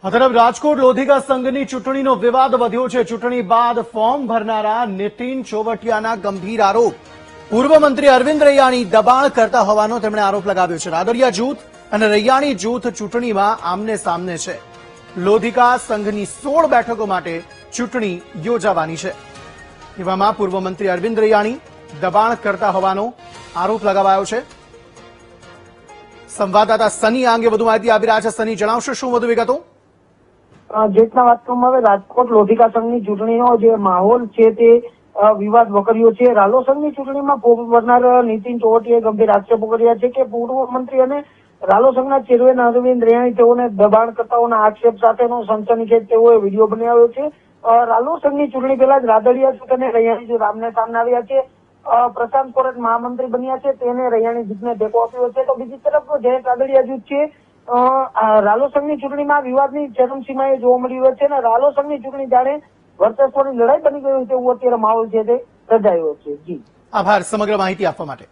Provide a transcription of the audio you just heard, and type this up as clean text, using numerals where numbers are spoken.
આ તરફ રાજકોટ લોધિકા સંઘની ચૂંટણીનો વિવાદ વધ્યો છે। ચૂંટણી બાદ ફોર્મ ભરનારા નીતિન ચોવટિયાના ગંભીર આરોપ। પૂર્વ મંત્રી અરવિંદ રૈયાણી દબાણ કરતા હોવાનો તેમણે આરોપ લગાવ્યો છે। રાદડિયા જૂથ અને રૈયાણી જૂથ ચૂંટણીમાં આમને સામને છે। લોધિકા સંઘની 16 બેઠકો માટે ચૂંટણી યોજાવાની છે। એવામાં પૂર્વ મંત્રી અરવિંદ રૈયાણી દબાણ કરતા હોવાનો આરોપ લગાવાયો છે। સંવાદદાતા સની આ અંગે વધુ માહિતી આપી રહ્યા છે। સની, જણાવશો શું વધુ વિગતો? જેટના વાત કરવામાં આવે રાજકોટ લોધિકા સંઘની ચૂંટણીનો જે માહોલ છે તે વિવાદ વકર્યો છે। રાલો સંઘની ચૂંટણીમાં ફોર્મ ભરનાર નીતિન ચોવટિયાએ ગંભીર આક્ષેપો કર્યા છે કે પૂર્વ મંત્રી અને રાલો સંઘના ચેરમેન અરવિંદ રૈયાણી તેઓને દબાણ કરતાઓના આક્ષેપ સાથેનો સનસનીખેજ તેઓએ વિડીયો બનાવ્યો છે। રાલો સંઘની ચૂંટણી પહેલા જ રાદડિયા જૂથ અને રૈયાણી જૂથ આમને સામને આવ્યા છે। પ્રશાંત કોરટ મહામંત્રી બન્યા છે, તેને રૈયાણી જૂથને ટેકો આપ્યો છે। તો બીજી તરફ જે રાદડિયા જૂથ છે રાલો સંઘની ચૂંટણીમાં વિવાદની ચરમસીમાએ જોવા મળી રહ્યો છે અને રાલો સંઘની ચૂંટણી જાણે વર્ચસ્વની લડાઈ બની ગયું તેવું અત્યારે માહોલ છે તે સર્જાયો છે। જી, આભાર સમગ્ર માહિતી આપવા માટે।